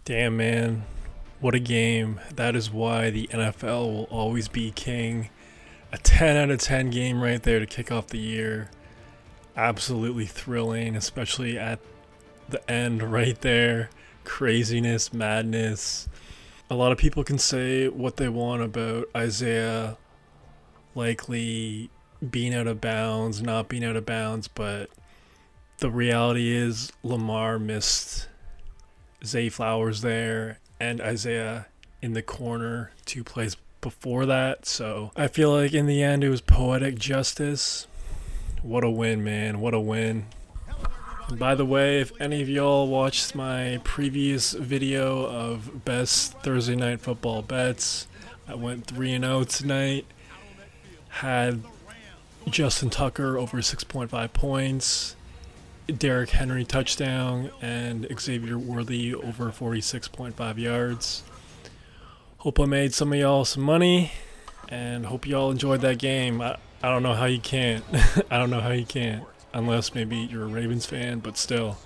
Damn, man. What a game. That is why the NFL will always be king. A 10 out of 10 game right there to kick off the year. Absolutely thrilling, especially at the end right there. Craziness, madness. A lot of people can say what they want about Isaiah likely being out of bounds, not being out of bounds, but the reality is Lamar missed Zay Flowers there and Isaiah in the corner 2 plays before that. So I feel like in the end it was poetic justice. What a win, man. What a win. And by the way, if any of y'all watched my previous video of best Thursday night football bets, I went 3-0 tonight. Had Justin Tucker over 6.5 points. Derrick Henry touchdown and Xavier Worthy over 46.5 yards. Hope I made some of y'all some money and hope y'all enjoyed that game. I don't know how you can't. I don't know how you can't. Unless maybe you're a Ravens fan, but still,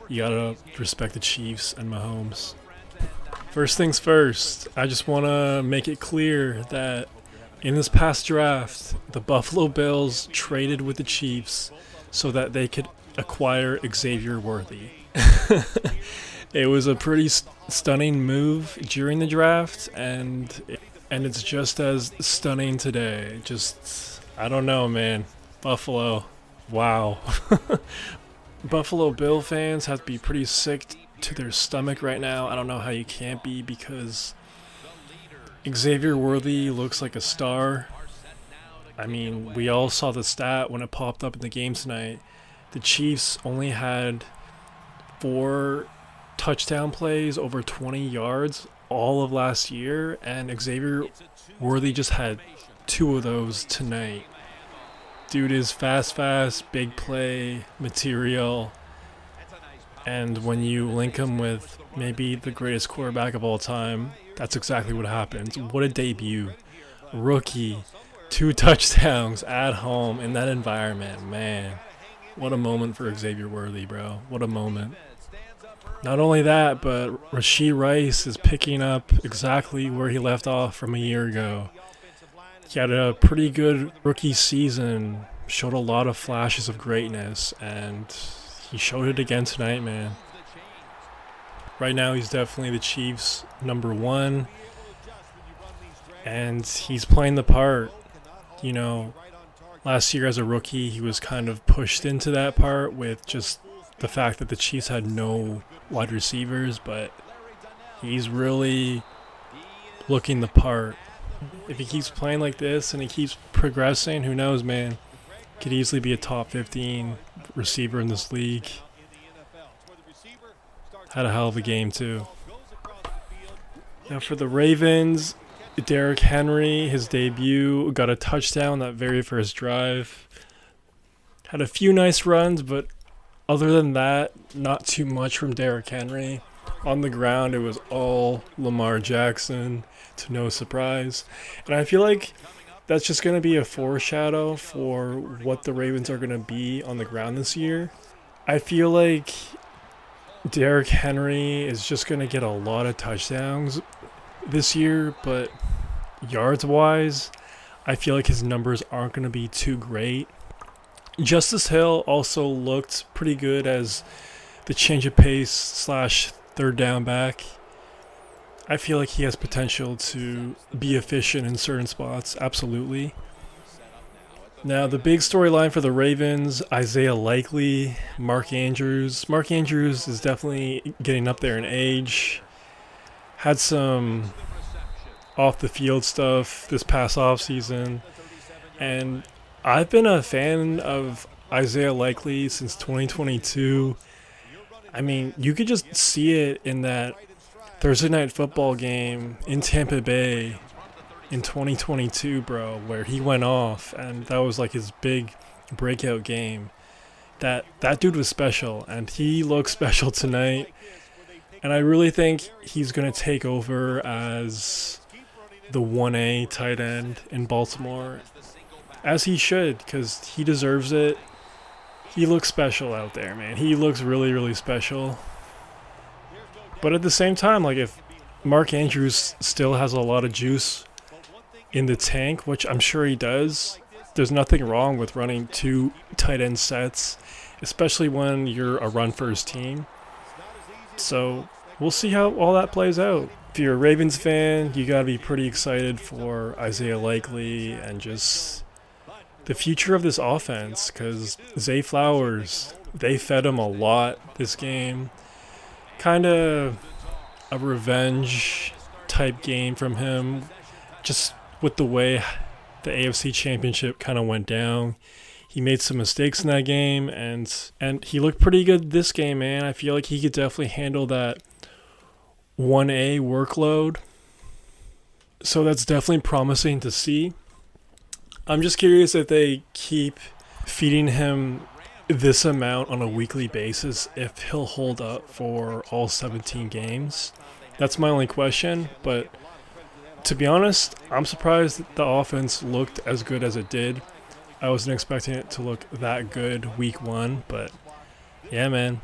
you gotta respect the Chiefs and Mahomes. First things first, I just want to make it clear that in this past draft, the Buffalo Bills traded with the Chiefs so that they could acquire Xavier Worthy. It was a pretty stunning move during the draft, and it's just as stunning today. Just, I don't know, man. Buffalo, wow. Buffalo Bill fans have to be pretty sick to their stomach right now. I don't know how you can't be, because Xavier Worthy looks like a star. I mean, we all saw the stat when it popped up in the game tonight. The Chiefs only had 4 touchdown plays over 20 yards all of last year, and Xavier Worthy just had 2 of those tonight. Dude is fast, big play material, and when you link him with maybe the greatest quarterback of all time, that's exactly what happens. What a debut. Rookie, 2 touchdowns at home in that environment, man. What a moment for Xavier Worthy, bro. What a moment. Not only that, but Rashee Rice is picking up exactly where he left off from a year ago. He had a pretty good rookie season, showed a lot of flashes of greatness, and he showed it again tonight, man. Right now, he's definitely the Chiefs' #1, and he's playing the part. You know, last year as a rookie, he was kind of pushed into that part with just the fact that the Chiefs had no wide receivers, but he's really looking the part. If he keeps playing like this and he keeps progressing, who knows, man? Could easily be a top 15 receiver in this league. Had a hell of a game, too. Now for the Ravens, Derrick Henry, his debut, got a touchdown that very first drive. Had a few nice runs, but other than that, not too much from Derrick Henry. On the ground, it was all Lamar Jackson, to no surprise. And I feel like that's just going to be a foreshadow for what the Ravens are going to be on the ground this year. I feel like Derrick Henry is just going to get a lot of touchdowns this year, but yards-wise, I feel like his numbers aren't going to be too great. Justice Hill also looked pretty good as the change of pace / third down back. I feel like he has potential to be efficient in certain spots, absolutely. Now, the big storyline for the Ravens, Isaiah Likely, Mark Andrews. Mark Andrews is definitely getting up there in age. Had some off-the-field stuff this past offseason. And I've been a fan of Isaiah Likely since 2022. I mean, you could just see it in that Thursday night football game in Tampa Bay in 2022, bro, where he went off, and that was like his big breakout game. That dude was special, and he looks special tonight. And I really think he's going to take over as the 1A tight end in Baltimore, as he should, because he deserves it. He looks special out there, man. He looks really, really special. But at the same time, like if Mark Andrews still has a lot of juice in the tank, which I'm sure he does, there's nothing wrong with running 2 tight end sets, especially when you're a run first team. So we'll see how all that plays out. If you're a Ravens fan, you got to be pretty excited for Isaiah Likely and just the future of this offense, because Zay Flowers, they fed him a lot this game. Kind of a revenge type game from him, just with the way the AFC Championship kind of went down. He made some mistakes in that game, and he looked pretty good this game, man. I feel like he could definitely handle that 1A workload. So that's definitely promising to see. I'm just curious if they keep feeding him this amount on a weekly basis, if he'll hold up for all 17 games. That's my only question, but to be honest, I'm surprised that the offense looked as good as it did. I wasn't expecting it to look that good week 1, but yeah, man,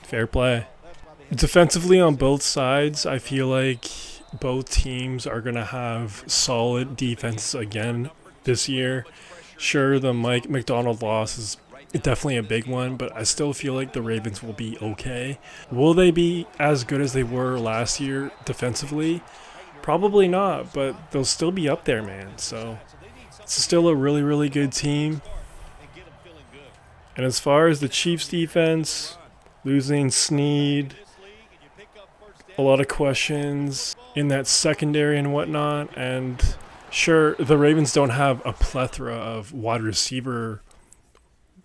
fair play. Defensively on both sides, I feel like both teams are going to have solid defense again this year. Sure, the Mike McDonald loss is definitely a big one, but I still feel like the Ravens will be okay. Will they be as good as they were last year defensively? Probably not, but they'll still be up there, man. So it's still a really, really good team. And as far as the Chiefs defense, losing Snead, a lot of questions in that secondary and whatnot. And sure, the Ravens don't have a plethora of wide receiver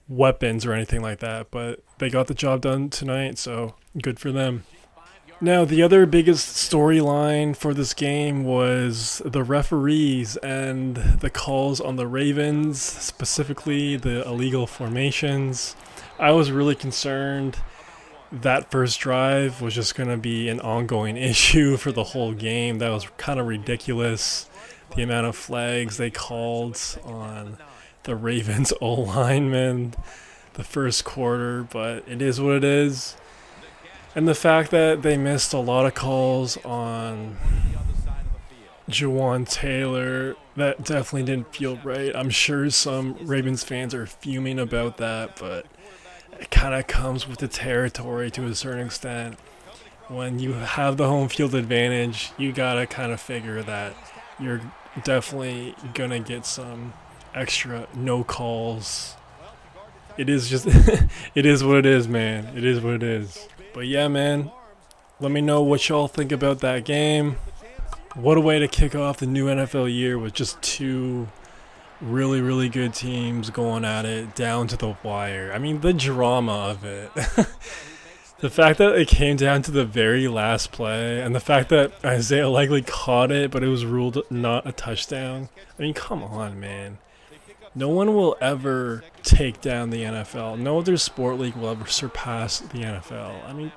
weapons or anything like that, but they got the job done tonight, so good for them. Now, the other biggest storyline for this game was the referees and the calls on the Ravens, specifically the illegal formations. I was really concerned that first drive was just going to be an ongoing issue for the whole game. That was kind of ridiculous, the amount of flags they called on the Ravens O-linemen the first quarter, but it is what it is. And the fact that they missed a lot of calls on Jawan Taylor, that definitely didn't feel right. I'm sure some Ravens fans are fuming about that, but it kind of comes with the territory to a certain extent. When you have the home field advantage, you gotta kind of figure that you're definitely gonna get some extra no calls. It is just, it is what it is, man. It is what it is. But yeah, man, let me know what y'all think about that game. What a way to kick off the new NFL year with just 2 really, really good teams going at it down to the wire. I mean, the drama of it. The fact that it came down to the very last play, and the fact that Isaiah Likely caught it, but it was ruled not a touchdown. I mean, come on, man. No one will ever take down the NFL. No other sport league will ever surpass the NFL. I mean,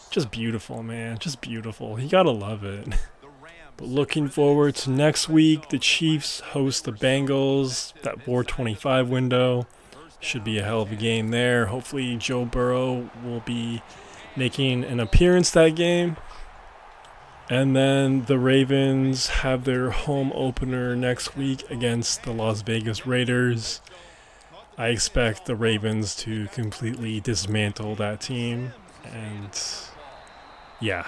just beautiful, man. Just beautiful. You gotta love it. But looking forward to next week, the Chiefs host the Bengals. That 4:25 window should be a hell of a game there. Hopefully Joe Burrow will be making an appearance that game. And then the Ravens have their home opener next week against the Las Vegas Raiders. I expect the Ravens to completely dismantle that team. And yeah.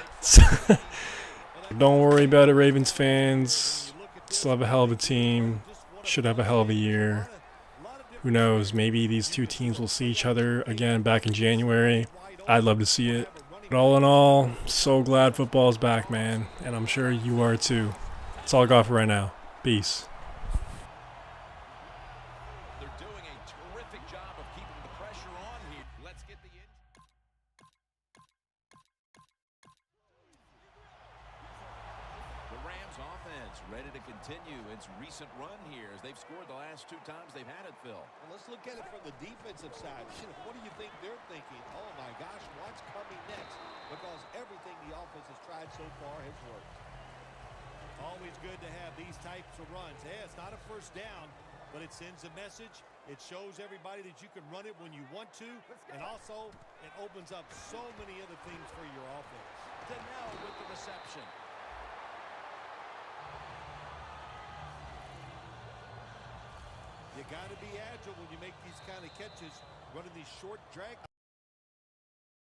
Don't worry about it, Ravens fans. Still have a hell of a team. Should have a hell of a year. Who knows? Maybe these 2 teams will see each other again back in January. I'd love to see it. But all in all, so glad football's back, man. And I'm sure you are too. That's all I got for right now. Peace. They're doing a terrific job of keeping the pressure on here. Let's get the Rams offense ready to continue its recent run here as they've scored the last 2 times they've had it, Phil. And let's look at it from the defensive side. What do you think they're thinking? Oh, my gosh, what's coming next? Because everything the offense has tried so far has worked. Always good to have these types of runs. Yeah, it's not a first down, but it sends a message. It shows everybody that you can run it when you want to, and also it opens up so many other things for your offense. You got to be agile when you make these kind of catches, running these short drag.